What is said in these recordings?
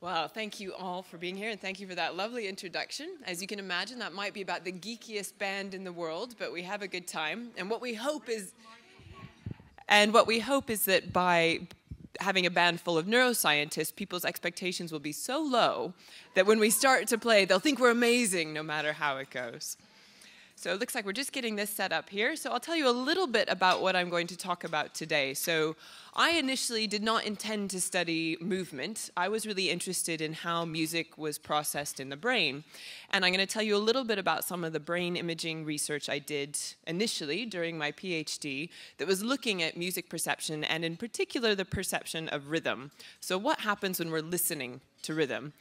Wow, thank you all for being here, and thank you for that lovely introduction. As you can imagine, that might be about the geekiest band in the world, but we have a good time. And what we hope is that by having a band full of neuroscientists, people's expectations will be so low that when we start to play, they'll think we're amazing no matter how it goes. So it looks like we're just getting this set up here. So I'll tell you a little bit about what I'm going to talk about today. So I initially did not intend to study movement. I was really interested in how music was processed in the brain. And I'm going to tell you a little bit about some of the brain imaging research I did initially during my PhD that was looking at music perception and in particular the perception of rhythm. So what happens when we're listening to rhythm?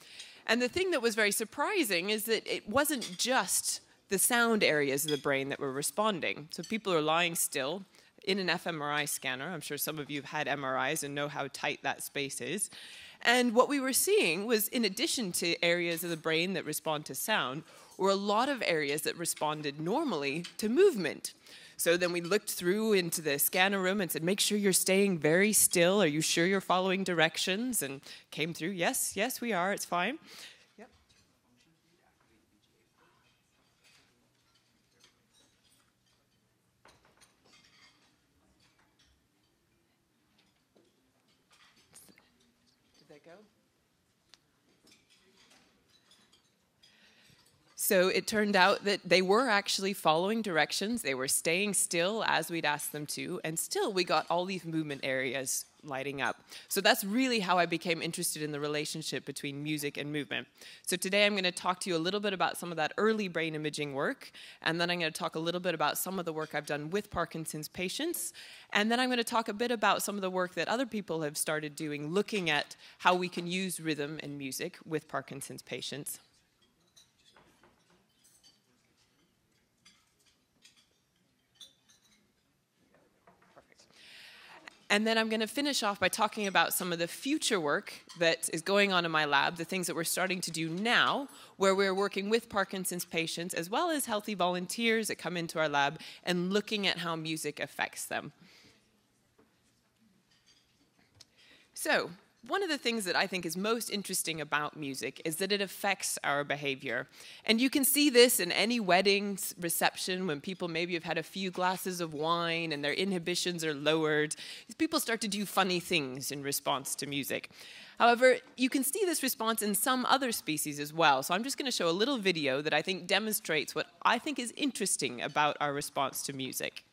And the thing that was very surprising is that it wasn't just the sound areas of the brain that were responding. So people are lying still in an fMRI scanner. I'm sure some of you have had MRIs and know how tight that space is. And what we were seeing was, in addition to areas of the brain that respond to sound, were a lot of areas that responded normally to movement. So then we looked through into the scanner room and said, make sure you're staying very still. Are you sure you're following directions? And came through, yes, we are, it's fine. So it turned out that they were actually following directions. They were staying still as we'd asked them to, and still we got all these movement areas lighting up. So that's really how I became interested in the relationship between music and movement. So today I'm going to talk to you a little bit about some of that early brain imaging work, and then I'm going to talk a little bit about some of the work I've done with Parkinson's patients, and then I'm going to talk a bit about some of the work that other people have started doing, looking at how we can use rhythm and music with Parkinson's patients. And then I'm going to finish off by talking about some of the future work that is going on in my lab, the things that we're starting to do now, where we're working with Parkinson's patients as well as healthy volunteers that come into our lab and looking at how music affects them. So, one of the things that I think is most interesting about music is that it affects our behavior. And you can see this in any wedding reception when people maybe have had a few glasses of wine and their inhibitions are lowered. People start to do funny things in response to music. However, you can see this response in some other species as well. So I'm just going to show a little video that I think demonstrates what I think is interesting about our response to music.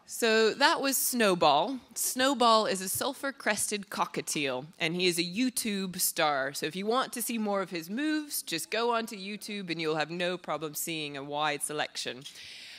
So that was Snowball. Snowball is a sulfur-crested cockatiel, and he is a YouTube star. So if you want to see more of his moves, just go onto YouTube and you'll have no problem seeing a wide selection.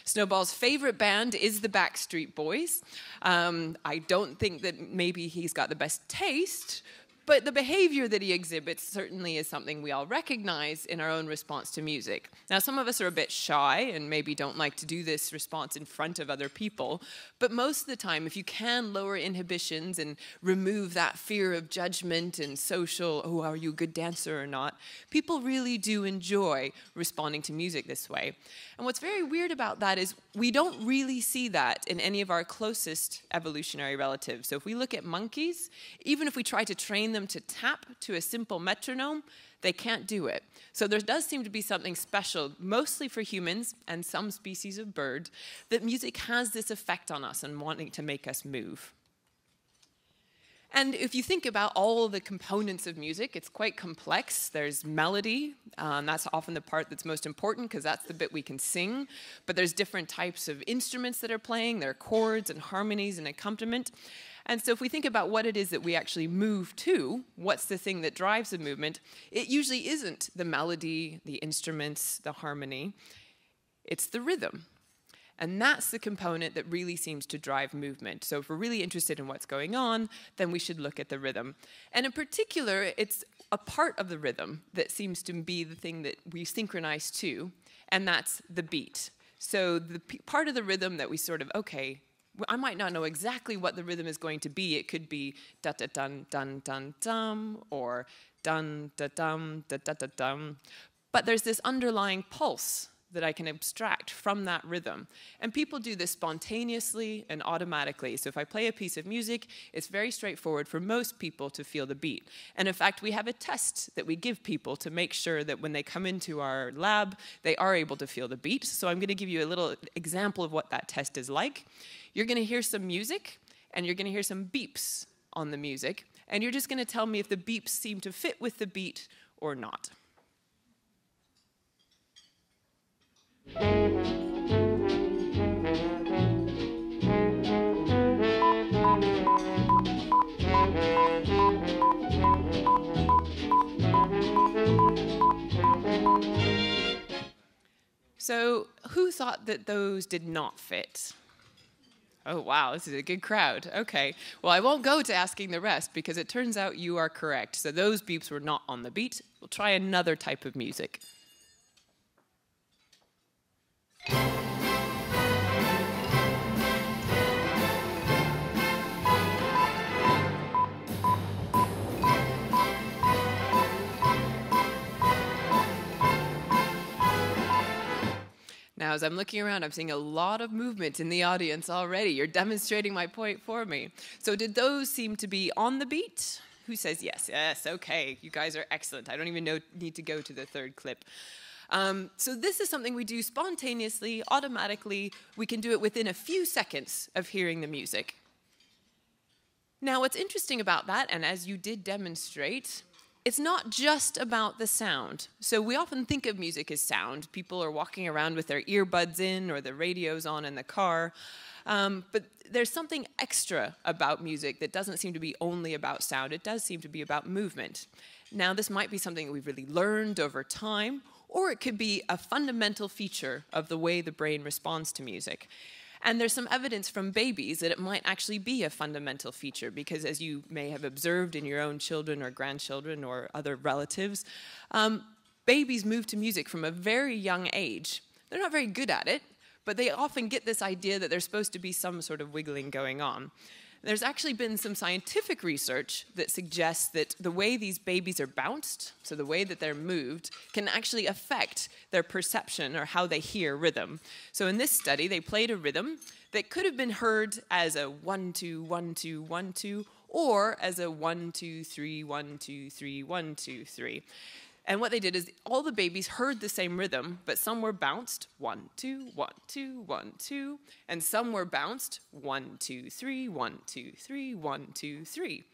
Snowball's favorite band is the Backstreet Boys. I don't think that maybe he's got the best taste, but the behavior that he exhibits certainly is something we all recognize in our own response to music. Now, some of us are a bit shy and maybe don't like to do this response in front of other people, but most of the time, if you can lower inhibitions and remove that fear of judgment and social, oh, are you a good dancer or not, people really do enjoy responding to music this way. And what's very weird about that is we don't really see that in any of our closest evolutionary relatives. So if we look at monkeys, even if we try to train them to tap to a simple metronome, they can't do it. So there does seem to be something special, mostly for humans and some species of bird, that music has this effect on us and wanting to make us move. And if you think about all the components of music, it's quite complex. There's melody. That's often the part that's most important because that's the bit we can sing. But there's different types of instruments that are playing. There are chords and harmonies and accompaniment. And so if we think about what it is that we actually move to, what's the thing that drives the movement, it usually isn't the melody, the instruments, the harmony. It's the rhythm. And that's the component that really seems to drive movement. So if we're really interested in what's going on, then we should look at the rhythm. And in particular, it's a part of the rhythm that seems to be the thing that we synchronize to, and that's the beat. So the part of the rhythm that we sort of, okay, I might not know exactly what the rhythm is going to be. It could be da-da-dun, dun, dum, or dun, da-dum, da-da-da-dum. But there's this underlying pulse that I can abstract from that rhythm. And people do this spontaneously and automatically. So if I play a piece of music, it's very straightforward for most people to feel the beat. And in fact, we have a test that we give people to make sure that when they come into our lab, they are able to feel the beat. So I'm going to give you a little example of what that test is like. You're going to hear some music, and you're going to hear some beeps on the music. And you're just going to tell me if the beeps seem to fit with the beat or not. So, who thought that those did not fit? Oh, wow, this is a good crowd. Okay, well, I won't go to asking the rest because it turns out you are correct. So those beeps were not on the beat. We'll try another type of music. Now, as I'm looking around, I'm seeing a lot of movement in the audience already. You're demonstrating my point for me. So did those seem to be on the beat? Who says yes? Yes, okay. You guys are excellent. I don't even need to go to the third clip. So this is something we do spontaneously, automatically. We can do it within a few seconds of hearing the music. Now, what's interesting about that, and as you did demonstrate, it's not just about the sound. So we often think of music as sound. People are walking around with their earbuds in or the radio's on in the car. But there's something extra about music that doesn't seem to be only about sound. It does seem to be about movement. Now, this might be something that we've really learned over time, or it could be a fundamental feature of the way the brain responds to music. And there's some evidence from babies that it might actually be a fundamental feature because, as you may have observed in your own children or grandchildren or other relatives, babies move to music from a very young age. They're not very good at it, but they often get this idea that there's supposed to be some sort of wiggling going on. There's actually been some scientific research that suggests that the way these babies are bounced, so the way that they're moved, can actually affect their perception or how they hear rhythm. So in this study, they played a rhythm that could have been heard as a 1, 2, 1, 2, 1, 2, or as a 1, 2, 3, 1, 2, 3, 1, 2, 3. And what they did is all the babies heard the same rhythm, but some were bounced 1, 2, 1, 2, 1, 2, and some were bounced 1, 2, 3, 1, 2, 3, 1, 2, 3.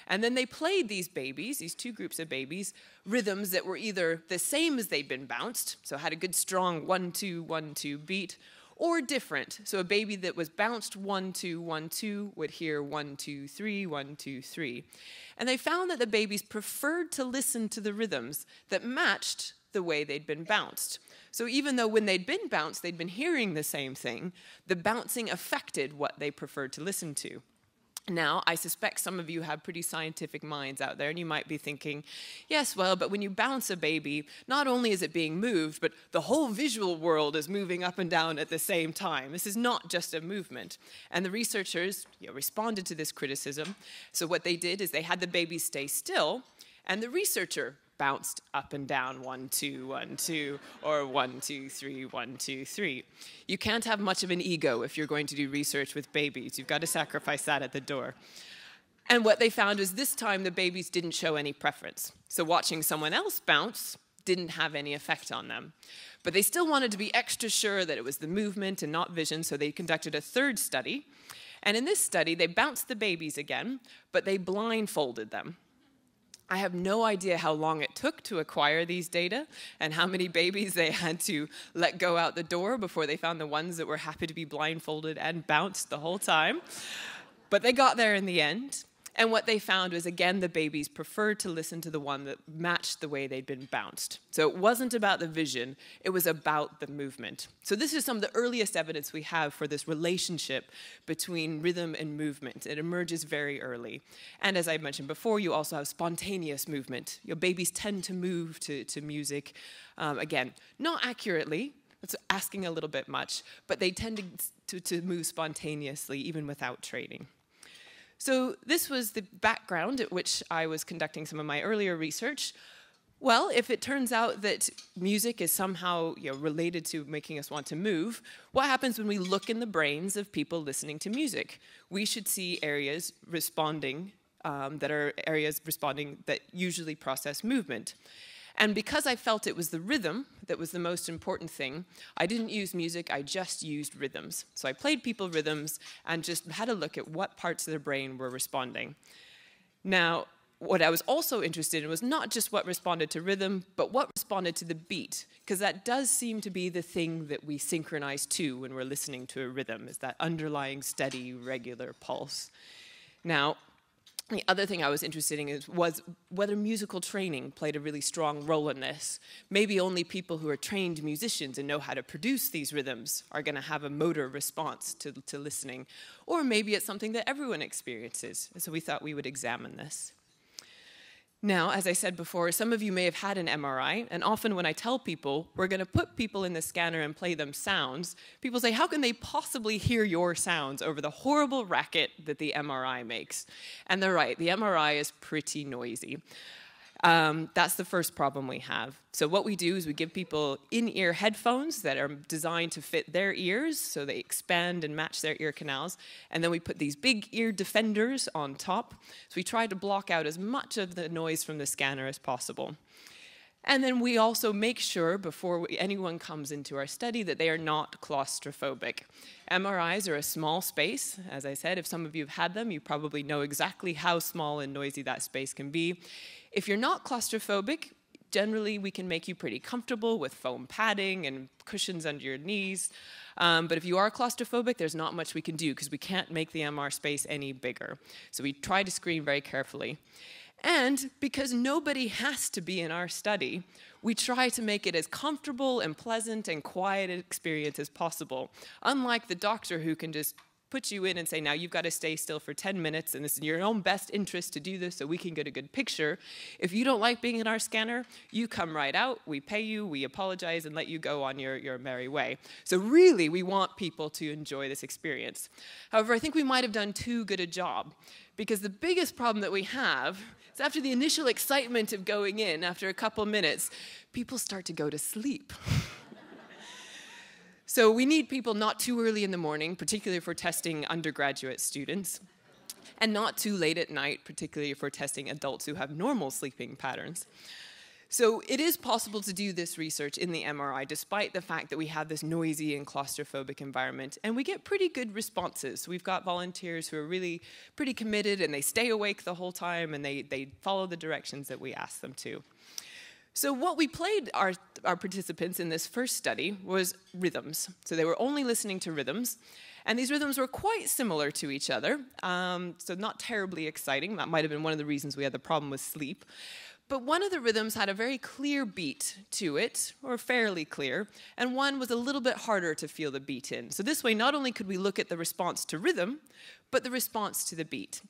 And then they played these babies, these two groups of babies, rhythms that were either the same as they'd been bounced, so had a good strong 1, 2, 1, 2 beat, or different. So a baby that was bounced 1, 2, 1, 2 would hear 1, 2, 3, 1, 2, 3. And they found that the babies preferred to listen to the rhythms that matched the way they'd been bounced. So even though when they'd been bounced, they'd been hearing the same thing, the bouncing affected what they preferred to listen to. Now, I suspect some of you have pretty scientific minds out there, and you might be thinking, yes, well, but when you bounce a baby, not only is it being moved, but the whole visual world is moving up and down at the same time. This is not just a movement. And the researchers responded to this criticism. So what they did is they had the baby stay still, and the researcher bounced up and down 1, 2, 1, 2, or 1, 2, 3, 1, 2, 3. You can't have much of an ego if you're going to do research with babies. You've got to sacrifice that at the door. And what they found is this time the babies didn't show any preference. So watching someone else bounce didn't have any effect on them. But they still wanted to be extra sure that it was the movement and not vision, so they conducted a third study. And in this study, they bounced the babies again, but they blindfolded them. I have no idea how long it took to acquire these data and how many babies they had to let go out the door before they found the ones that were happy to be blindfolded and bounced the whole time. But they got there in the end. And what they found was, again, the babies preferred to listen to the one that matched the way they'd been bounced. So it wasn't about the vision, it was about the movement. So this is some of the earliest evidence we have for this relationship between rhythm and movement. It emerges very early. And as I mentioned before, you also have spontaneous movement. Your babies tend to move to music, again, not accurately. That's asking a little bit much, but they tend to move spontaneously, even without training. So this was the background at which I was conducting some of my earlier research. Well, if it turns out that music is somehow related to making us want to move, what happens when we look in the brains of people listening to music? We should see areas responding that usually process movement. And because I felt it was the rhythm that was the most important thing, I didn't use music, I just used rhythms. So I played people rhythms and just had a look at what parts of their brain were responding. Now, what I was also interested in was not just what responded to rhythm, but what responded to the beat, because that does seem to be the thing that we synchronize to when we're listening to a rhythm, is that underlying steady, regular pulse. Now, the other thing I was interested in was whether musical training played a really strong role in this. Maybe only people who are trained musicians and know how to produce these rhythms are going to have a motor response to listening. Or maybe it's something that everyone experiences. And so we thought we would examine this. Now, as I said before, some of you may have had an MRI, and often when I tell people we're going to put people in the scanner and play them sounds, people say, how can they possibly hear your sounds over the horrible racket that the MRI makes? And they're right, the MRI is pretty noisy. That's the first problem we have. So what we do is we give people in-ear headphones that are designed to fit their ears, so they expand and match their ear canals, and then we put these big ear defenders on top. So we try to block out as much of the noise from the scanner as possible. And then we also make sure, before anyone comes into our study, that they are not claustrophobic. MRIs are a small space. As I said, if some of you have had them, you probably know exactly how small and noisy that space can be. If you're not claustrophobic, generally we can make you pretty comfortable with foam padding and cushions under your knees. But if you are claustrophobic, there's not much we can do because we can't make the MR space any bigger. So we try to screen very carefully. And because nobody has to be in our study, we try to make it as comfortable and pleasant and quiet an experience as possible. Unlike the doctor who can just put you in and say, now you've got to stay still for 10 minutes, and it's in your own best interest to do this so we can get a good picture. If you don't like being in our scanner, you come right out, we pay you, we apologize, and let you go on your merry way. So really, we want people to enjoy this experience. However, I think we might have done too good a job, because the biggest problem that we have is after the initial excitement of going in, after a couple minutes, people start to go to sleep. So we need people not too early in the morning, particularly if we're testing undergraduate students, and not too late at night, particularly if we're testing adults who have normal sleeping patterns. So it is possible to do this research in the MRI, despite the fact that we have this noisy and claustrophobic environment, and we get pretty good responses. We've got volunteers who are really pretty committed, and they stay awake the whole time, and they follow the directions that we ask them to. So what we played our participants in this first study was rhythms. So they were only listening to rhythms. And these rhythms were quite similar to each other, so not terribly exciting. That might have been one of the reasons we had the problem with sleep. But one of the rhythms had a very clear beat to it, or fairly clear, and one was a little bit harder to feel the beat in. So this way, not only could we look at the response to rhythm, but the response to the beat.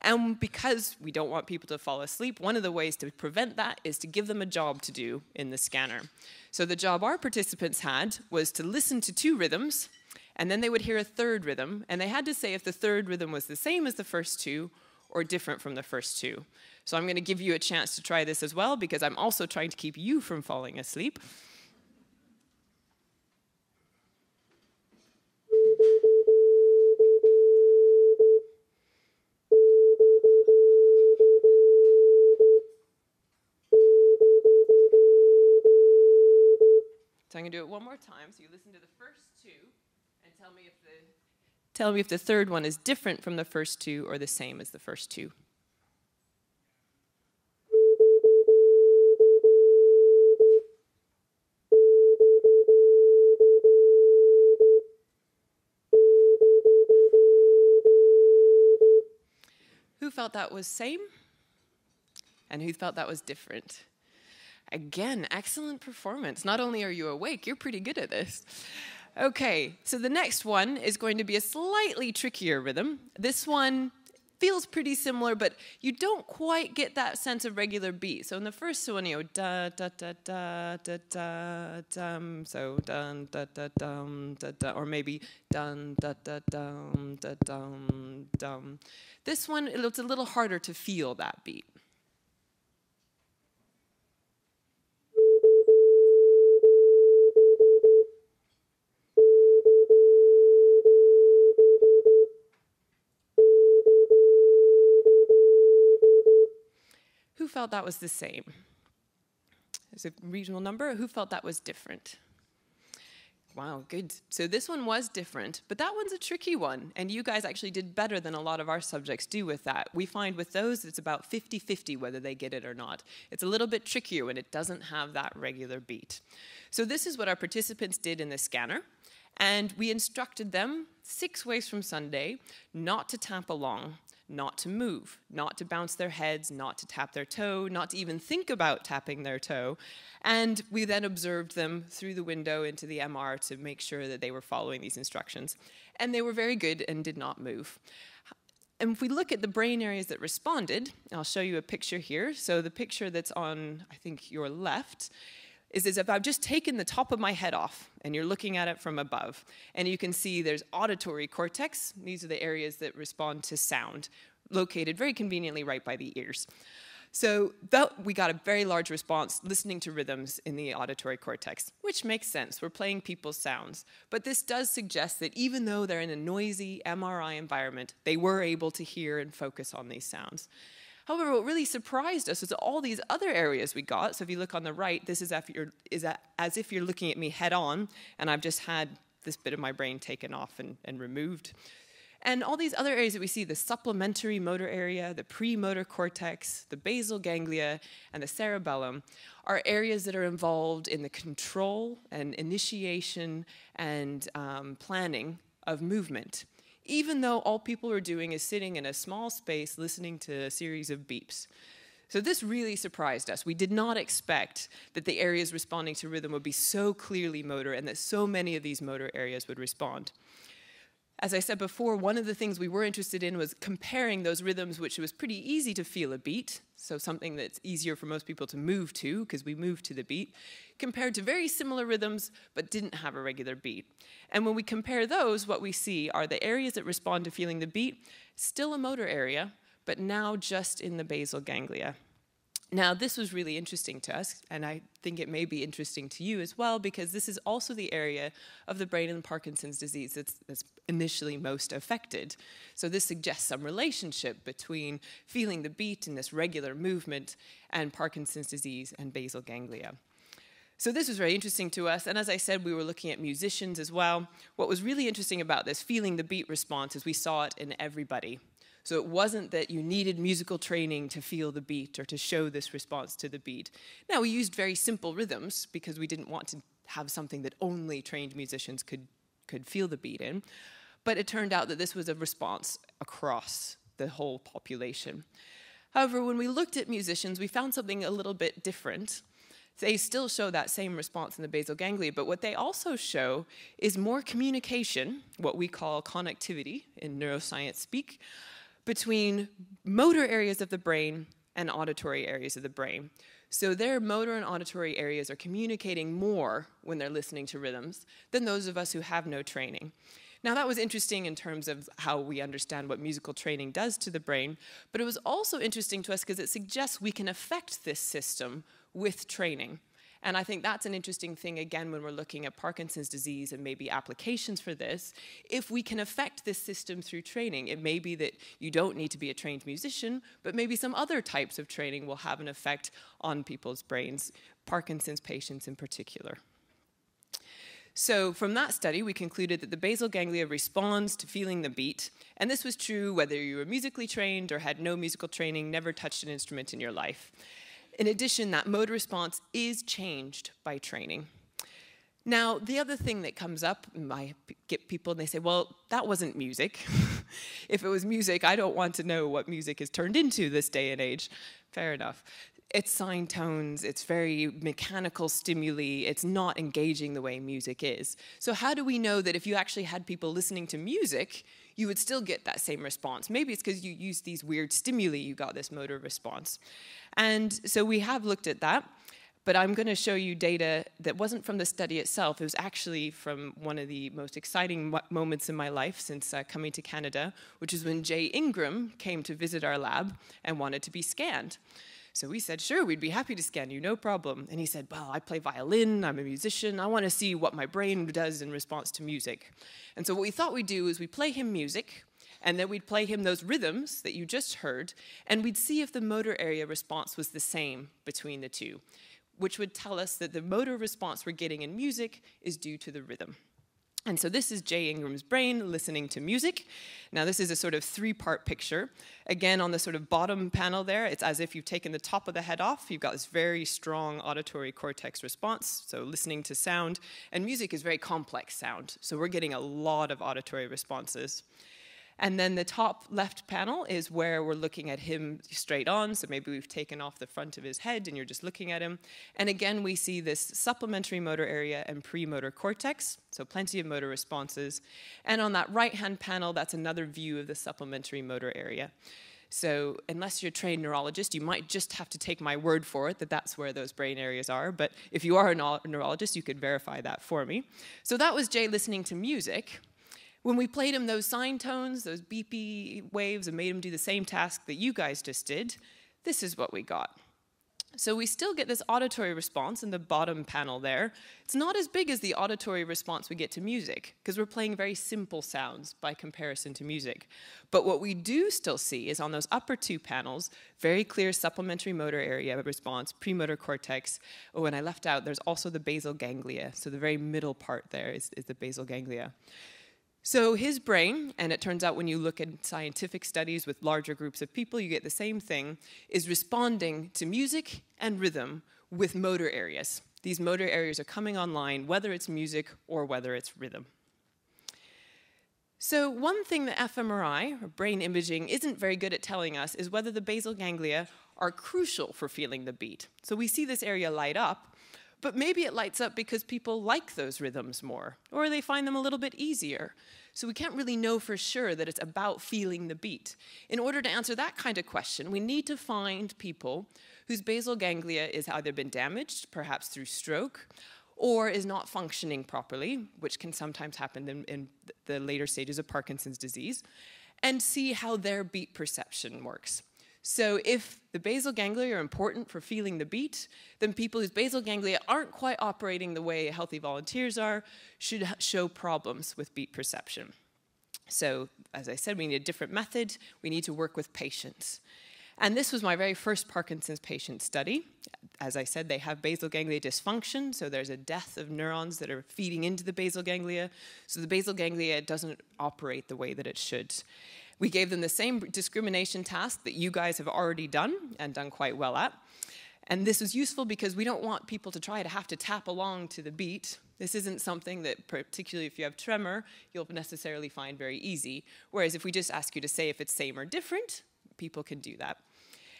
And because we don't want people to fall asleep, one of the ways to prevent that is to give them a job to do in the scanner. So the job our participants had was to listen to 2 rhythms, and then they would hear a third rhythm, and they had to say if the third rhythm was the same as the first 2 or different from the first 2. So I'm going to give you a chance to try this as well, because I'm also trying to keep you from falling asleep. So I'm going to do it one more time. So you listen to the first 2 and tell me if the third one is different from the first 2 or the same as the first 2. Who felt felt that was same? And who felt that was different? Again, excellent performance. Not only are you awake, you're pretty good at this. Okay, so the next one is going to be a slightly trickier rhythm. This one feels pretty similar, but you don't quite get that sense of regular beat. So in the first one, you know, da da da da da da dum, so dun da da dum da da, or maybe dun da da dum da dum dum. This one, it's a little harder to feel that beat. Who felt that was the same? There's a regional number. Who felt that was different? Wow, good. So this one was different, but that one's a tricky one, and you guys actually did better than a lot of our subjects do with that. We find with those, it's about 50-50 whether they get it or not. It's a little bit trickier when it doesn't have that regular beat. So this is what our participants did in the scanner, and we instructed them 6 ways from Sunday not to tap along, not to move, not to bounce their heads, not to tap their toe, not to even think about tapping their toe. And we then observed them through the window into the MR to make sure that they were following these instructions. And they were very good and did not move. And if we look at the brain areas that responded, I'll show you a picture here. So the picture that's on, I think, your left is as if I've just taken the top of my head off and you're looking at it from above. And you can see there's auditory cortex. These are the areas that respond to sound, located very conveniently right by the ears. So we got a very large response listening to rhythms in the auditory cortex, which makes sense. We're playing people's sounds. But this does suggest that even though they're in a noisy MRI environment, they were able to hear and focus on these sounds. However, what really surprised us was all these other areas we got. So if you look on the right, this is as if you're looking at me head on, and I've just had this bit of my brain taken off and removed. And all these other areas that we see, the supplementary motor area, the premotor cortex, the basal ganglia, and the cerebellum, are areas that are involved in the control and initiation and planning of movement, even though all people are doing is sitting in a small space listening to a series of beeps. So this really surprised us. We did not expect that the areas responding to rhythm would be so clearly motor and that so many of these motor areas would respond. As I said before, one of the things we were interested in was comparing those rhythms, which it was pretty easy to feel a beat, so something that's easier for most people to move to, because we move to the beat, compared to very similar rhythms, but didn't have a regular beat. And when we compare those, what we see are the areas that respond to feeling the beat, still a motor area, but now just in the basal ganglia. Now, this was really interesting to us, and I think it may be interesting to you as well, because this is also the area of the brain in Parkinson's disease that's initially most affected. So this suggests some relationship between feeling the beat and this regular movement and Parkinson's disease and basal ganglia. So this was very interesting to us, and as I said, we were looking at musicians as well. What was really interesting about this feeling the beat response is we saw it in everybody. So it wasn't that you needed musical training to feel the beat or to show this response to the beat. Now, we used very simple rhythms because we didn't want to have something that only trained musicians could feel the beat in. But it turned out that this was a response across the whole population. However, when we looked at musicians, we found something a little bit different. They still show that same response in the basal ganglia, but what they also show is more communication, what we call connectivity in neuroscience speak, between motor areas of the brain and auditory areas of the brain. So their motor and auditory areas are communicating more when they're listening to rhythms than those of us who have no training. Now, that was interesting in terms of how we understand what musical training does to the brain, but it was also interesting to us because it suggests we can affect this system with training. And I think that's an interesting thing, again, when we're looking at Parkinson's disease and maybe applications for this. If we can affect this system through training, it may be that you don't need to be a trained musician, but maybe some other types of training will have an effect on people's brains, Parkinson's patients in particular. So from that study, we concluded that the basal ganglia responds to feeling the beat, and this was true whether you were musically trained or had no musical training, never touched an instrument in your life. In addition, that motor response is changed by training. Now, the other thing that comes up, I get people and they say, well, that wasn't music. If it was music, I don't want to know what music is turned into this day and age. Fair enough. It's sine tones, it's very mechanical stimuli, it's not engaging the way music is. So how do we know that if you actually had people listening to music, you would still get that same response? Maybe it's because you used these weird stimuli, you got this motor response. And so we have looked at that. But I'm going to show you data that wasn't from the study itself. It was actually from one of the most exciting moments in my life since coming to Canada, which is when Jay Ingram came to visit our lab and wanted to be scanned. So we said, sure, we'd be happy to scan you, no problem. And he said, well, I play violin, I'm a musician, I want to see what my brain does in response to music. And so what we thought we'd do is we'd play him music, and then we'd play him those rhythms that you just heard, and we'd see if the motor area response was the same between the two, which would tell us that the motor response we're getting in music is due to the rhythm. And so this is Jay Ingram's brain listening to music. Now this is a sort of three-part picture. Again, on the sort of bottom panel there, it's as if you've taken the top of the head off. You've got this very strong auditory cortex response, so listening to sound. And music is very complex sound, so we're getting a lot of auditory responses. And then the top left panel is where we're looking at him straight on. So maybe we've taken off the front of his head and you're just looking at him. And again, we see this supplementary motor area and premotor cortex. So plenty of motor responses. And on that right-hand panel, that's another view of the supplementary motor area. So unless you're a trained neurologist, you might just have to take my word for it that that's where those brain areas are. But if you are a neurologist, you could verify that for me. So that was Jay listening to music. When we played him those sine tones, those beepy waves, and made him do the same task that you guys just did, this is what we got. So we still get this auditory response in the bottom panel there. It's not as big as the auditory response we get to music, because we're playing very simple sounds by comparison to music. But what we do still see is on those upper two panels, very clear supplementary motor area response, premotor cortex. Oh, and I left out, there's also the basal ganglia. So the very middle part there is the basal ganglia. So his brain, and it turns out when you look at scientific studies with larger groups of people, you get the same thing, is responding to music and rhythm with motor areas. These motor areas are coming online, whether it's music or whether it's rhythm. So one thing that fMRI, or brain imaging, isn't very good at telling us is whether the basal ganglia are crucial for feeling the beat. So we see this area light up, but maybe it lights up because people like those rhythms more, or they find them a little bit easier. So we can't really know for sure that it's about feeling the beat. In order to answer that kind of question, we need to find people whose basal ganglia is either been damaged, perhaps through stroke, or is not functioning properly, which can sometimes happen in the later stages of Parkinson's disease, and see how their beat perception works. So if the basal ganglia are important for feeling the beat, then people whose basal ganglia aren't quite operating the way healthy volunteers are should show problems with beat perception. So as I said, we need a different method. We need to work with patients. And this was my very first Parkinson's patient study. As I said, they have basal ganglia dysfunction, so there's a death of neurons that are feeding into the basal ganglia. So the basal ganglia doesn't operate the way that it should. We gave them the same discrimination task that you guys have already done and done quite well at. And this was useful because we don't want people to have to tap along to the beat. This isn't something that, particularly if you have tremor, you'll necessarily find very easy. Whereas if we just ask you to say if it's same or different, people can do that.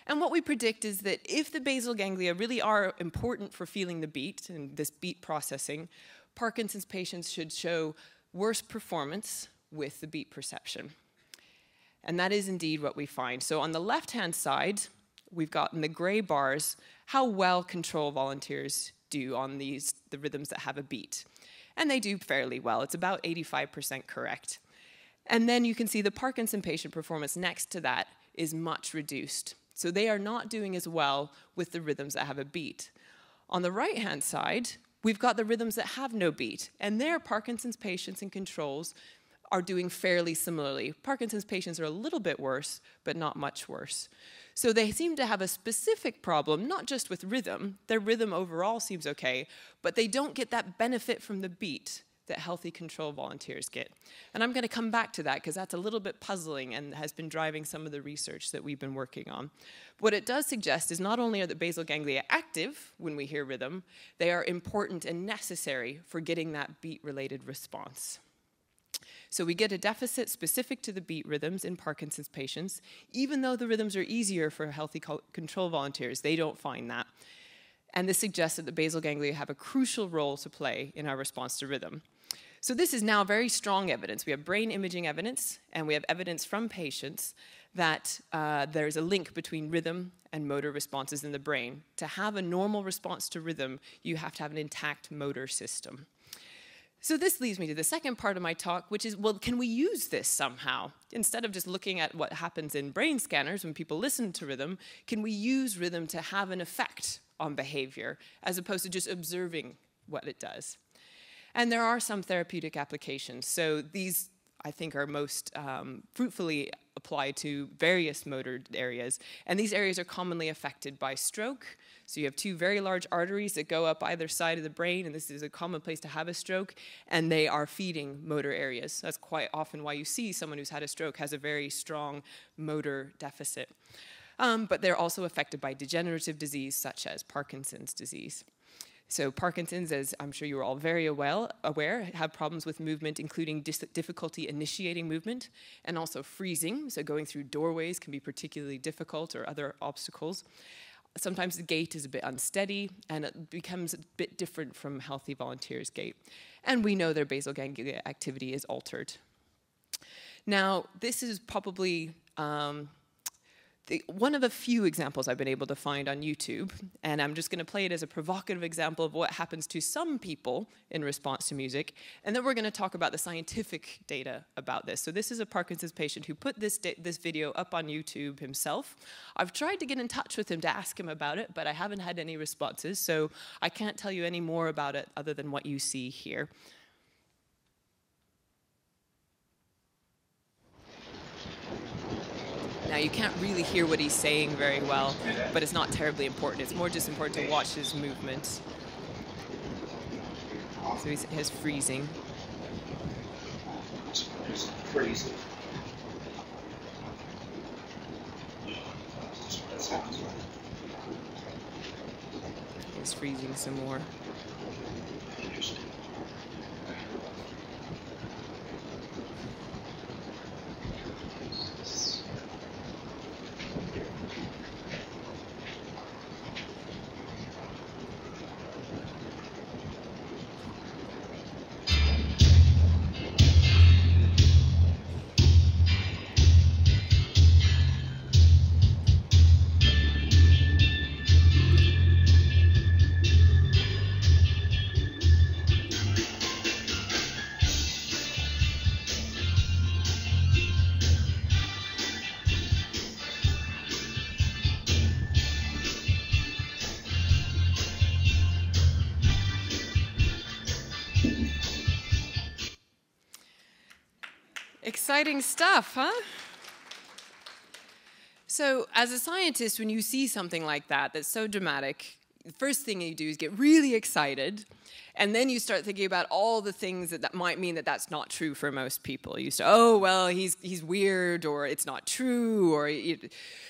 And what we predict is that if the basal ganglia really are important for feeling the beat and this beat processing, Parkinson's patients should show worse performance with the beat perception. And that is indeed what we find. So on the left-hand side, we've got in the gray bars how well control volunteers do on the rhythms that have a beat. And they do fairly well. It's about 85% correct. And then you can see the Parkinson patient performance next to that is much reduced. So they are not doing as well with the rhythms that have a beat. On the right-hand side, we've got the rhythms that have no beat. And there, Parkinson's patients and controls are doing fairly similarly. Parkinson's patients are a little bit worse, but not much worse. So they seem to have a specific problem, not just with rhythm. Their rhythm overall seems okay, but they don't get that benefit from the beat that healthy control volunteers get. And I'm going to come back to that because that's a little bit puzzling and has been driving some of the research that we've been working on. What it does suggest is not only are the basal ganglia active when we hear rhythm, they are important and necessary for getting that beat-related response. So we get a deficit specific to the beat rhythms in Parkinson's patients. Even though the rhythms are easier for healthy control volunteers, they don't find that. And this suggests that the basal ganglia have a crucial role to play in our response to rhythm. So this is now very strong evidence. We have brain imaging evidence, and we have evidence from patients that there's a link between rhythm and motor responses in the brain. To have a normal response to rhythm, you have to have an intact motor system. So this leads me to the second part of my talk, which is, well, can we use this somehow? Instead of just looking at what happens in brain scanners when people listen to rhythm, can we use rhythm to have an effect on behavior as opposed to just observing what it does? And there are some therapeutic applications. So these, I think, are most fruitfully applied to various motor areas. And these areas are commonly affected by stroke. So you have two very large arteries that go up either side of the brain, and this is a common place to have a stroke, and they are feeding motor areas. That's quite often why you see someone who's had a stroke has a very strong motor deficit. But they're also affected by degenerative disease, such as Parkinson's disease. So Parkinson's, as I'm sure you're all very aware, have problems with movement, including difficulty initiating movement, and also freezing. So going through doorways can be particularly difficult, or other obstacles. Sometimes the gait is a bit unsteady, and it becomes a bit different from healthy volunteers' gait. And we know their basal ganglia activity is altered. Now, this is probably one of the few examples I've been able to find on YouTube, and I'm just going to play it as a provocative example of what happens to some people in response to music, and then we're going to talk about the scientific data about this. So this is a Parkinson's patient who put this video up on YouTube himself. I've tried to get in touch with him to ask him about it, but I haven't had any responses, so I can't tell you any more about it other than what you see here. Now, you can't really hear what he's saying very well, but it's not terribly important. It's more just important to watch his movement. So he has freezing. Freezing. He's freezing some more. Exciting stuff, huh? So as a scientist, when you see something like that that's so dramatic, the first thing you do is get really excited, and then you start thinking about all the things that might mean that that's not true for most people. You say, oh, well, he's weird, or it's not true, or...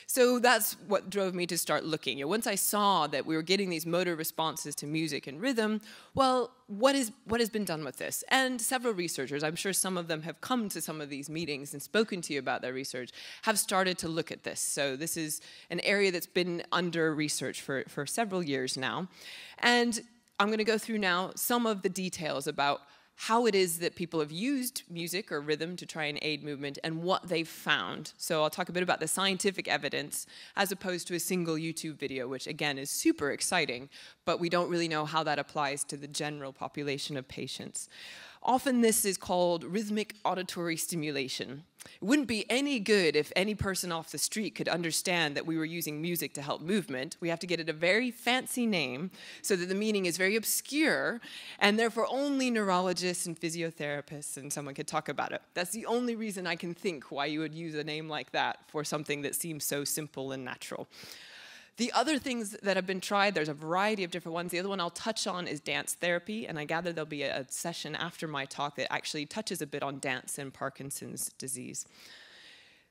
So that's what drove me to start looking. Once I saw that we were getting these motor responses to music and rhythm, well, what has been done with this? And several researchers, I'm sure some of them have come to some of these meetings and spoken to you about their research, have started to look at this. So this is an area that's been under research for several years now. And I'm going to go through now some of the details about how it is that people have used music or rhythm to try and aid movement and what they've found. So I'll talk a bit about the scientific evidence as opposed to a single YouTube video, which again is super exciting, but we don't really know how that applies to the general population of patients. Often this is called rhythmic auditory stimulation. It wouldn't be any good if any person off the street could understand that we were using music to help movement. We have to get it a very fancy name so that the meaning is very obscure, and therefore only neurologists and physiotherapists and someone could talk about it. That's the only reason I can think why you would use a name like that for something that seems so simple and natural. The other things that have been tried, there's a variety of different ones. The other one I'll touch on is dance therapy, and I gather there'll be a session after my talk that actually touches a bit on dance and Parkinson's disease.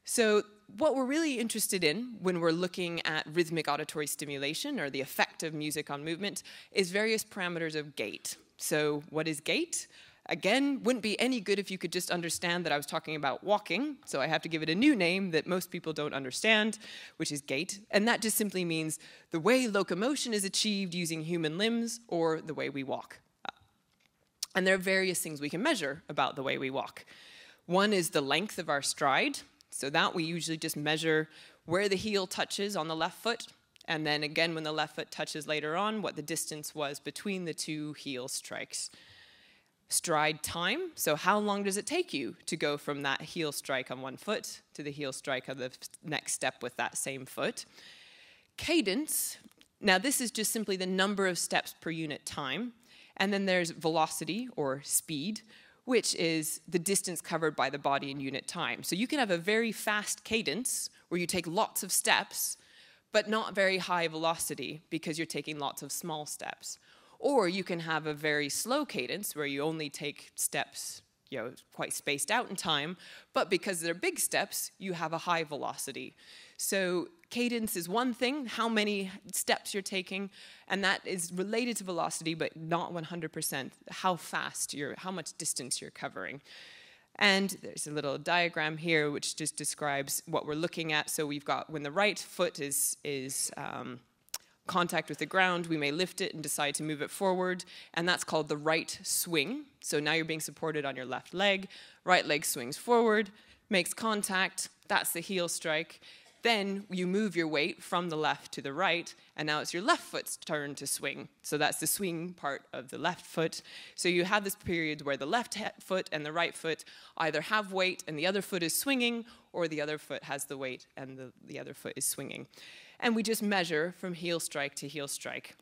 So what we're really interested in when we're looking at rhythmic auditory stimulation, or the effect of music on movement, is various parameters of gait. So what is gait? Again, wouldn't be any good if you could just understand that I was talking about walking, so I have to give it a new name that most people don't understand, which is gait, and that just simply means the way locomotion is achieved using human limbs, or the way we walk. And there are various things we can measure about the way we walk. One is the length of our stride, so that we usually just measure where the heel touches on the left foot, and then again when the left foot touches later on, what the distance was between the two heel strikes. Stride time, so how long does it take you to go from that heel strike on one foot to the heel strike of the next step with that same foot. Cadence, now this is just simply the number of steps per unit time. And then there's velocity, or speed, which is the distance covered by the body in unit time. So you can have a very fast cadence where you take lots of steps, but not very high velocity because you're taking lots of small steps. Or you can have a very slow cadence where you only take steps, quite spaced out in time, but because they're big steps, you have a high velocity. So cadence is one thing, how many steps you're taking, and that is related to velocity, but not 100%, how much distance you're covering. And there's a little diagram here which just describes what we're looking at. So we've got when the right foot is contact with the ground, we may lift it and decide to move it forward, and that's called the right swing. So now you're being supported on your left leg, right leg swings forward, makes contact, that's the heel strike. Then you move your weight from the left to the right, and now it's your left foot's turn to swing. So that's the swing part of the left foot. So you have this period where the left foot and the right foot either have weight and the other foot is swinging, or the other foot has the weight and the other foot is swinging. And we just measure from heel strike to heel strike.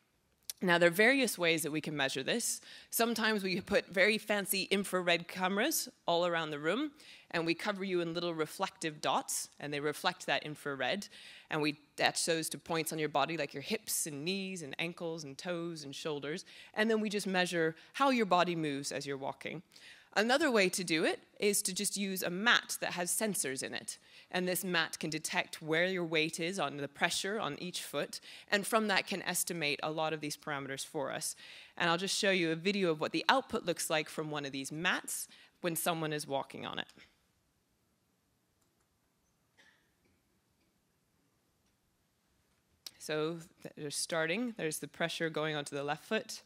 Now, there are various ways that we can measure this. Sometimes we put very fancy infrared cameras all around the room, and we cover you in little reflective dots, and they reflect that infrared, and we attach those to points on your body, like your hips and knees and ankles and toes and shoulders, and then we just measure how your body moves as you're walking. Another way to do it is to just use a mat that has sensors in it. And this mat can detect where your weight is on the pressure on each foot, and from that can estimate a lot of these parameters for us. And I'll just show you a video of what the output looks like from one of these mats when someone is walking on it. So they're starting, there's the pressure going onto the left foot,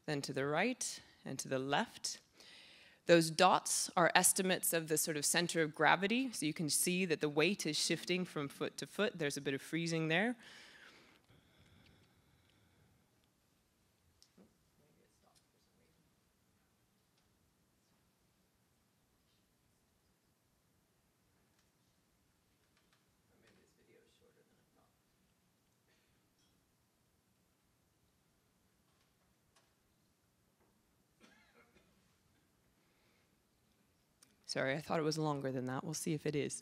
then to the right, and to the left. Those dots are estimates of the sort of center of gravity, so you can see that the weight is shifting from foot to foot. There's a bit of freezing there. Sorry, I thought it was longer than that. We'll see if it is.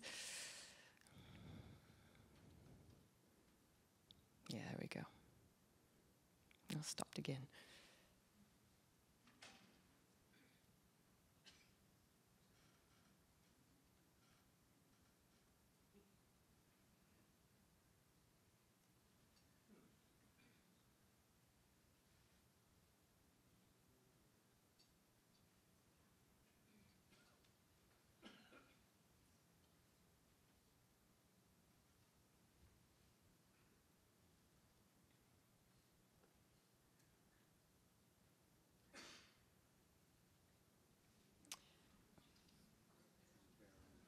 Yeah, there we go. I'll stop again.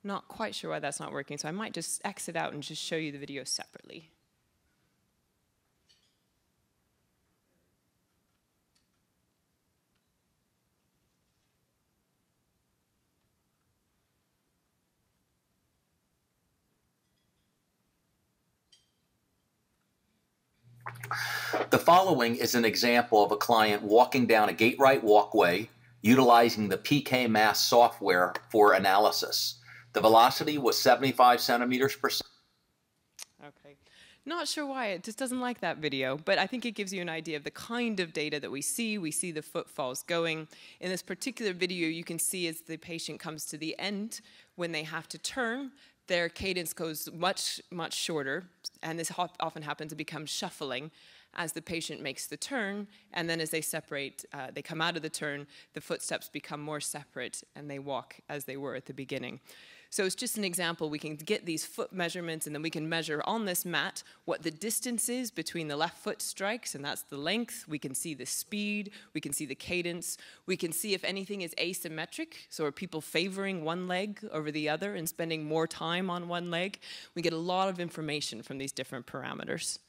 Not quite sure why that's not working, so I might just exit out and just show you the video separately. The following is an example of a client walking down a Gait right walkway utilizing the PKMass software for analysis. The velocity was 75 centimeters per second. Okay. Not sure why, it just doesn't like that video, but I think it gives you an idea of the kind of data that we see. We see the footfalls going. In this particular video, you can see as the patient comes to the end, when they have to turn, their cadence goes much, much shorter, and this often happens to become shuffling as the patient makes the turn, and then as they separate, they come out of the turn, the footsteps become more separate, and they walk as they were at the beginning. So it's just an example. We can get these foot measurements, and then we can measure on this mat what the distance is between the left foot strikes, and that's the length. We can see the speed. We can see the cadence. We can see if anything is asymmetric. So are people favoring one leg over the other and spending more time on one leg? We get a lot of information from these different parameters.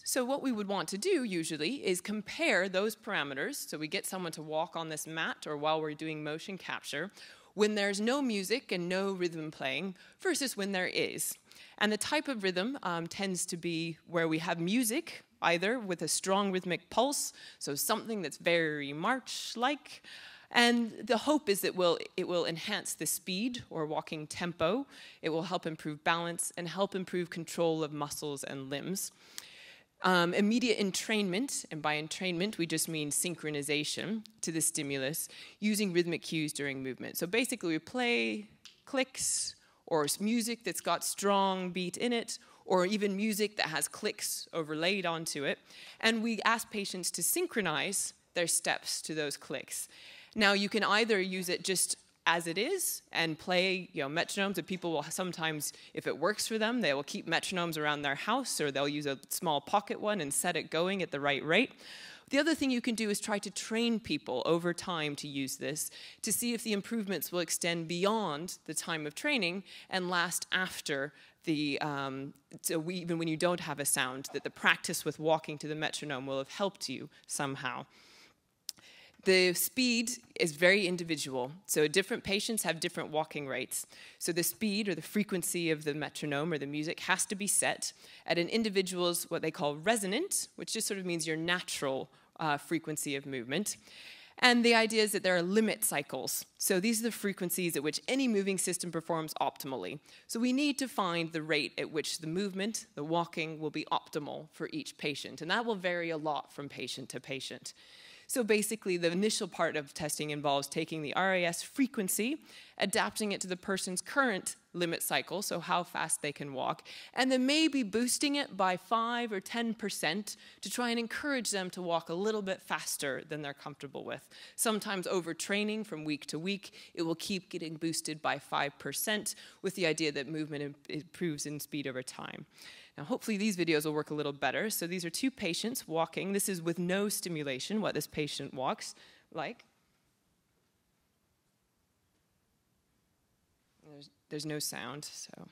So what we would want to do usually is compare those parameters. So we get someone to walk on this mat or while we're doing motion capture when there's no music and no rhythm playing versus when there is. And the type of rhythm tends to be where we have music, either with a strong rhythmic pulse, so something that's very march-like. And the hope is that it will enhance the speed or walking tempo. It will help improve balance and help improve control of muscles and limbs. Immediate entrainment, and by entrainment we just mean synchronization to the stimulus using rhythmic cues during movement. So basically we play clicks or music that's got strong beat in it, or even music that has clicks overlaid onto it, and we ask patients to synchronize their steps to those clicks. Now you can either use it just as it is and play, metronomes, and people will sometimes, if it works for them, they will keep metronomes around their house, or they'll use a small pocket one and set it going at the right rate. The other thing you can do is try to train people over time to use this to see if the improvements will extend beyond the time of training and last after the, even when you don't have a sound, that the practice with walking to the metronome will have helped you somehow. The speed is very individual, so different patients have different walking rates. So the speed or the frequency of the metronome or the music has to be set at an individual's what they call resonant, which just sort of means your natural frequency of movement. And the idea is that there are limit cycles. So these are the frequencies at which any moving system performs optimally. So we need to find the rate at which the movement, the walking, will be optimal for each patient. And that will vary a lot from patient to patient. So basically, the initial part of testing involves taking the RAS frequency, adapting it to the person's current limit cycle, so how fast they can walk, and then maybe boosting it by 5 or 10% to try and encourage them to walk a little bit faster than they're comfortable with. Sometimes over training from week to week, it will keep getting boosted by 5% with the idea that movement improves in speed over time. Now, hopefully these videos will work a little better. So these are two patients walking. This is with no stimulation, what this patient walks like. There's no sound, so.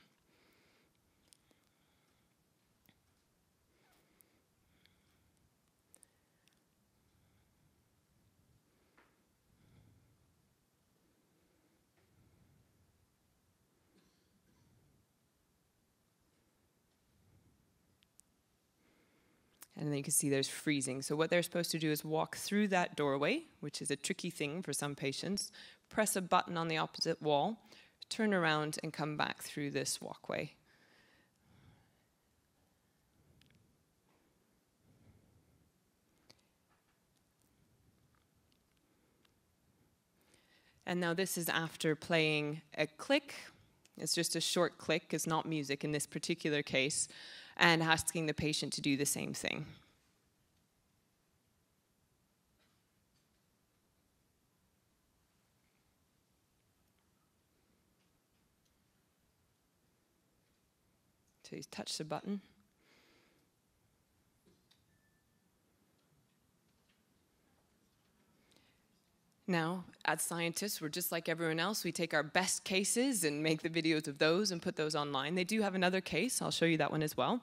And then you can see there's freezing. So what they're supposed to do is walk through that doorway, which is a tricky thing for some patients, press a button on the opposite wall, turn around and come back through this walkway. And now this is after playing a click. It's just a short click, it's not music in this particular case, and asking the patient to do the same thing. So you touch the button. Now, as scientists, we're just like everyone else. We take our best cases and make the videos of those and put those online. They do have another case. I'll show you that one as well.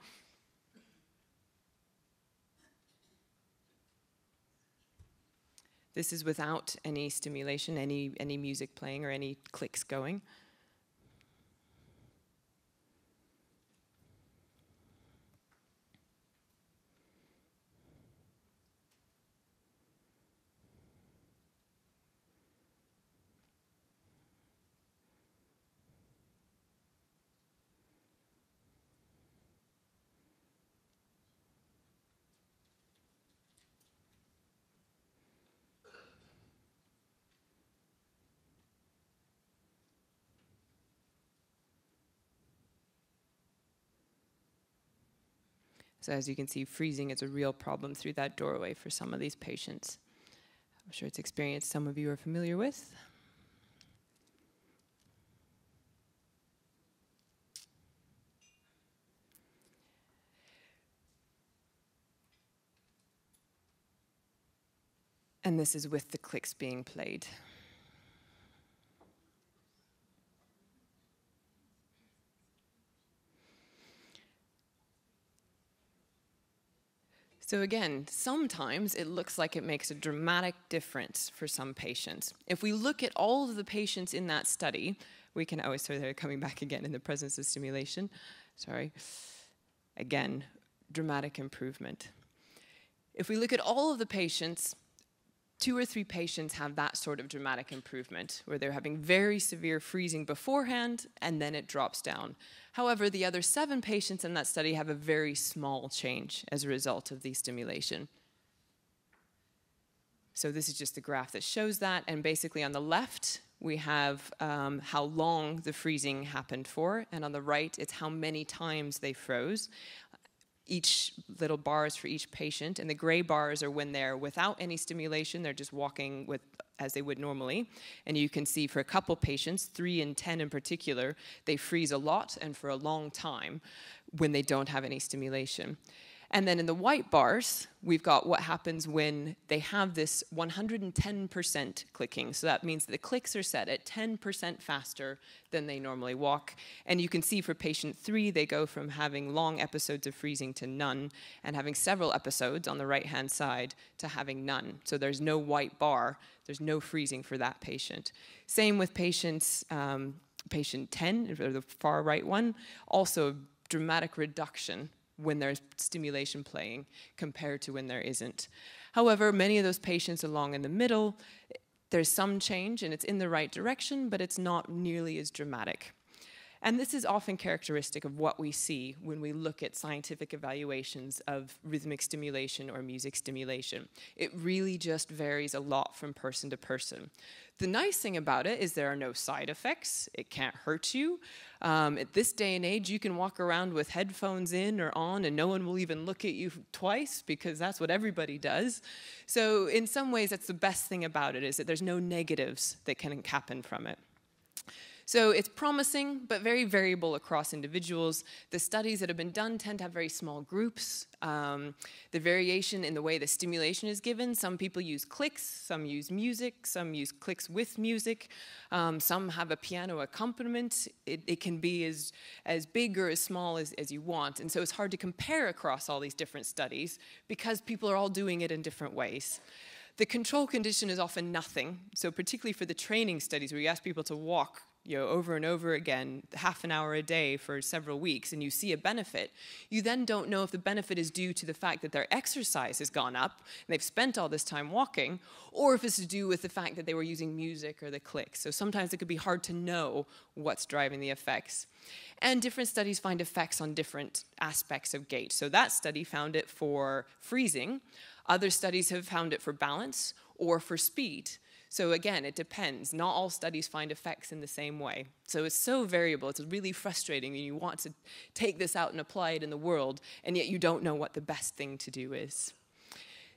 This is without any stimulation, any music playing or any clicks going. So as you can see, freezing is a real problem through that doorway for some of these patients. I'm sure it's experience some of you are familiar with. And this is with the clicks being played. So again, sometimes it looks like it makes a dramatic difference for some patients. If we look at all of the patients in that study, we can, oh, sorry, they're coming back again in the presence of stimulation. Sorry. Again, dramatic improvement. If we look at all of the patients, 2 or 3 patients have that sort of dramatic improvement, where they're having very severe freezing beforehand, and then it drops down. However, the other 7 patients in that study have a very small change as a result of the stimulation. So this is just a graph that shows that, and basically on the left, we have how long the freezing happened for, and on the right, it's how many times they froze. Each little bars for each patient, and the gray bars are when they're without any stimulation, they're just walking with as they would normally. And you can see for a couple patients, 3 and 10 in particular, they freeze a lot and for a long time when they don't have any stimulation. And then in the white bars, we've got what happens when they have this 110% clicking. So that means the clicks are set at 10% faster than they normally walk. And you can see for patient 3, they go from having long episodes of freezing to none, and having several episodes on the right-hand side to having none. So there's no white bar. There's no freezing for that patient. Same with patient 10, or the far right one, also a dramatic reduction when there's stimulation playing compared to when there isn't. However, many of those patients along in the middle, there's some change and it's in the right direction, but it's not nearly as dramatic. And this is often characteristic of what we see when we look at scientific evaluations of rhythmic stimulation or music stimulation. It really just varies a lot from person to person. The nice thing about it is there are no side effects. It can't hurt you. At this day and age, you can walk around with headphones in or on and no one will even look at you twice because that's what everybody does. So in some ways, that's the best thing about it, is that there's no negatives that can happen from it. So it's promising, but very variable across individuals. The studies that have been done tend to have very small groups. The variation in the way the stimulation is given, some people use clicks, some use music, some use clicks with music, some have a piano accompaniment. It can be as big or as small as you want. And so it's hard to compare across all these different studies because people are all doing it in different ways. The control condition is often nothing. So particularly for the training studies where you ask people to walk over and over again, half an hour a day for several weeks, and you see a benefit, you then don't know if the benefit is due to the fact that their exercise has gone up, and they've spent all this time walking, or if it's to do with the fact that they were using music or the clicks. So sometimes it could be hard to know what's driving the effects. And different studies find effects on different aspects of gait. So that study found it for freezing. Other studies have found it for balance or for speed. So again, it depends. Not all studies find effects in the same way. So it's so variable. It's really frustrating when you want to take this out and apply it in the world, and yet you don't know what the best thing to do is.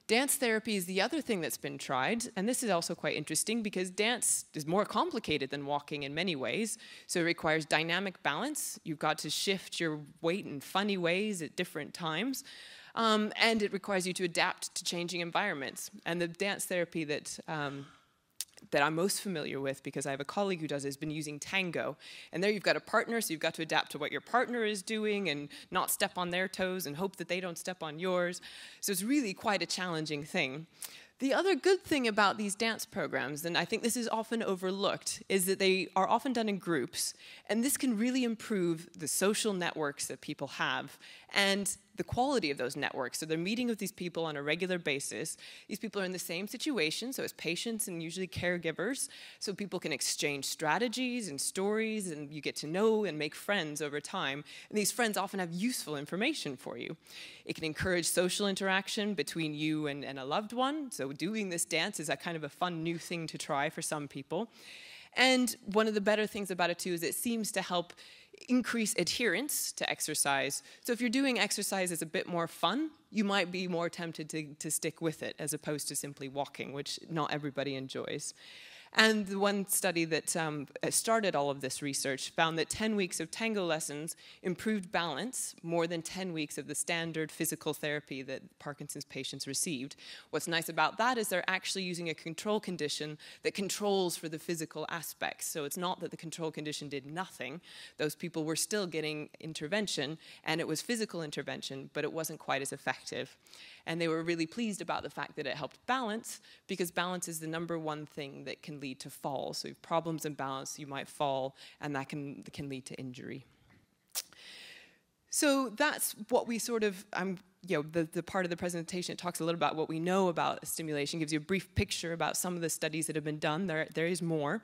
Dance therapy is the other thing that's been tried, and this is also quite interesting because dance is more complicated than walking in many ways. So it requires dynamic balance. You've got to shift your weight in funny ways at different times. And it requires you to adapt to changing environments. And the dance therapy that I'm most familiar with, because I have a colleague who does it, has been using tango. And there you've got a partner, so you've got to adapt to what your partner is doing and not step on their toes and hope that they don't step on yours. So it's really quite a challenging thing. The other good thing about these dance programs, and I think this is often overlooked, is that they are often done in groups, and this can really improve the social networks that people have and the quality of those networks. So they're meeting with these people on a regular basis. These people are in the same situation, so as patients and usually caregivers, so people can exchange strategies and stories, and you get to know and make friends over time. And these friends often have useful information for you. It can encourage social interaction between you and a loved one. So doing this dance is a kind of a fun new thing to try for some people. And one of the better things about it too is it seems to help increase adherence to exercise. So if you're doing exercise that's a bit more fun, you might be more tempted to stick with it as opposed to simply walking, which not everybody enjoys. And the one study that started all of this research found that 10 weeks of tango lessons improved balance more than 10 weeks of the standard physical therapy that Parkinson's patients received. What's nice about that is they're actually using a control condition that controls for the physical aspects. So it's not that the control condition did nothing. Those people were still getting intervention, and it was physical intervention, but it wasn't quite as effective. And they were really pleased about the fact that it helped balance, because balance is the #1 thing that can lead to falls. So if you have problems in balance, you might fall, and that can lead to injury. So that's what we sort of, the part of the presentation, it talks a little about what we know about stimulation, gives you a brief picture about some of the studies that have been done. There is more.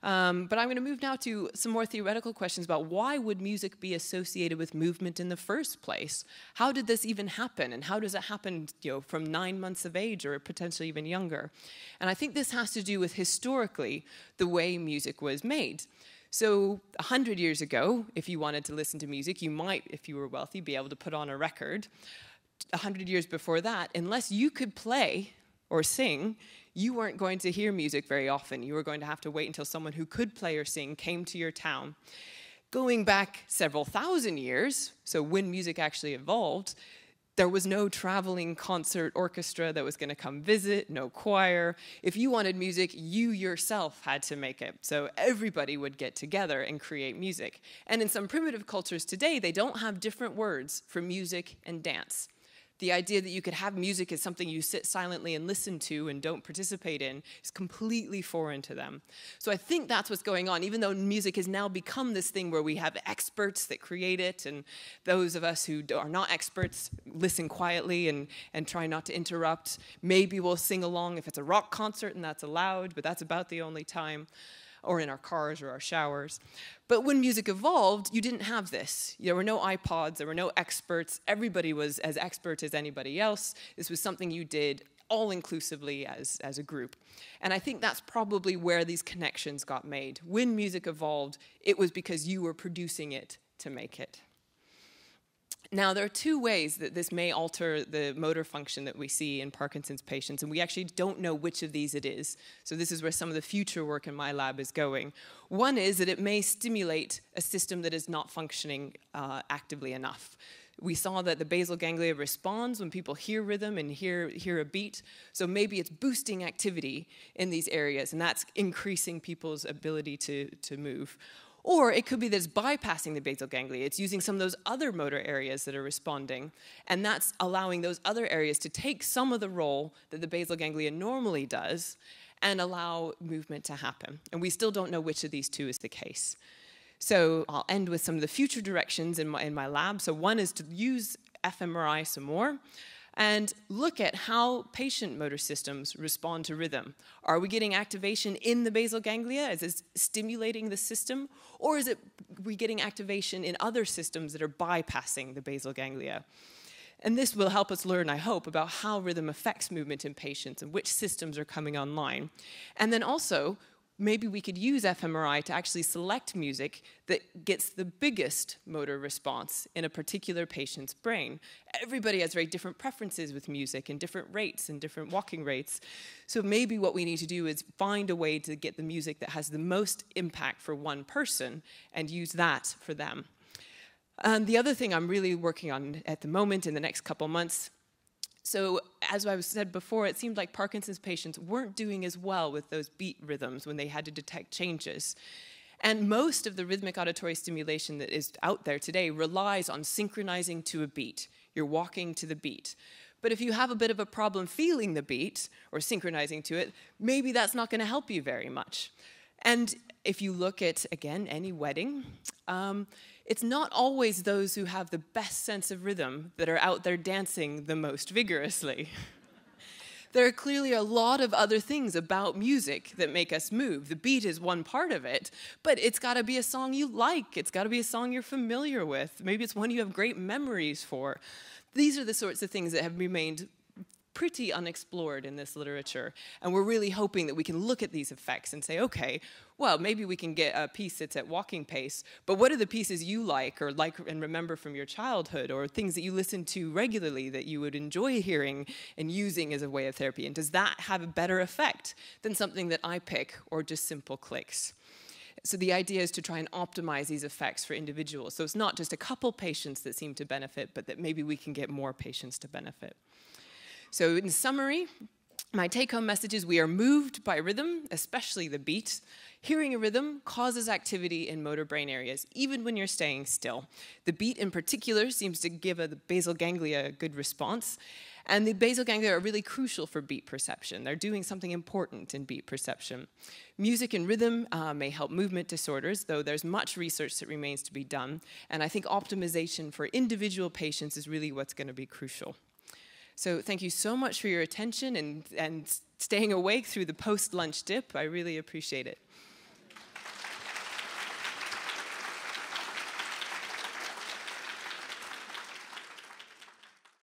But I'm going to move now to some more theoretical questions about why would music be associated with movement in the first place? How did this even happen? And how does it happen from 9 months of age or potentially even younger? And I think this has to do with historically the way music was made. So 100 years ago, if you wanted to listen to music, you might, if you were wealthy, be able to put on a record. 100 years before that, unless you could play or sing, you weren't going to hear music very often. You were going to have to wait until someone who could play or sing came to your town. Going back several thousand years, so when music actually evolved, there was no traveling concert orchestra that was going to come visit, no choir. If you wanted music, you yourself had to make it. So everybody would get together and create music. And in some primitive cultures today, they don't have different words for music and dance. The idea that you could have music as something you sit silently and listen to and don't participate in is completely foreign to them. So I think that's what's going on, even though music has now become this thing where we have experts that create it, and those of us who are not experts listen quietly and try not to interrupt. Maybe we'll sing along if it's a rock concert and that's allowed, but that's about the only time, or in our cars or our showers. But when music evolved, you didn't have this. There were no iPods, there were no experts. Everybody was as expert as anybody else. This was something you did all-inclusively as a group. And I think that's probably where these connections got made. When music evolved, it was because you were producing it to make it. Now, there are two ways that this may alter the motor function that we see in Parkinson's patients, and we actually don't know which of these it is. So this is where some of the future work in my lab is going. One is that it may stimulate a system that is not functioning actively enough. We saw that the basal ganglia responds when people hear rhythm and hear a beat. So maybe it's boosting activity in these areas, and that's increasing people's ability to move. Or it could be that it's bypassing the basal ganglia. It's using some of those other motor areas that are responding, and that's allowing those other areas to take some of the role that the basal ganglia normally does and allow movement to happen. And we still don't know which of these two is the case. So I'll end with some of the future directions in my lab. So one is to use FMRI some more and look at how patient motor systems respond to rhythm. Are we getting activation in the basal ganglia? Is it stimulating the system? Or is it we getting activation in other systems that are bypassing the basal ganglia? And this will help us learn, I hope, about how rhythm affects movement in patients and which systems are coming online. And then also, maybe we could use fMRI to actually select music that gets the biggest motor response in a particular patient's brain. Everybody has very different preferences with music and different rates and different walking rates. So maybe what we need to do is find a way to get the music that has the most impact for one person and use that for them. The other thing I'm really working on at the moment in the next couple months, so as I said before, it seemed like Parkinson's patients weren't doing as well with those beat rhythms when they had to detect changes. And most of the rhythmic auditory stimulation that is out there today relies on synchronizing to a beat. You're walking to the beat. But if you have a bit of a problem feeling the beat or synchronizing to it, maybe that's not going to help you very much. And if you look at, again, any wedding, it's not always those who have the best sense of rhythm that are out there dancing the most vigorously. There are clearly a lot of other things about music that make us move. The beat is one part of it, but it's got to be a song you like. It's got to be a song you're familiar with. Maybe it's one you have great memories for. These are the sorts of things that have remained pretty unexplored in this literature. And we're really hoping that we can look at these effects and say, okay, well, maybe we can get a piece that's at walking pace, but what are the pieces you like and remember from your childhood, or things that you listen to regularly that you would enjoy hearing and using as a way of therapy? And does that have a better effect than something that I pick or just simple clicks? So the idea is to try and optimize these effects for individuals. So it's not just a couple patients that seem to benefit, but that maybe we can get more patients to benefit. So in summary, my take-home message is we are moved by rhythm, especially the beat. Hearing a rhythm causes activity in motor brain areas, even when you're staying still. The beat in particular seems to give the basal ganglia a good response. And the basal ganglia are really crucial for beat perception. They're doing something important in beat perception. Music and rhythm may help movement disorders, though there's much research that remains to be done. And I think optimization for individual patients is really what's going to be crucial. So thank you so much for your attention and staying awake through the post-lunch dip. I really appreciate it.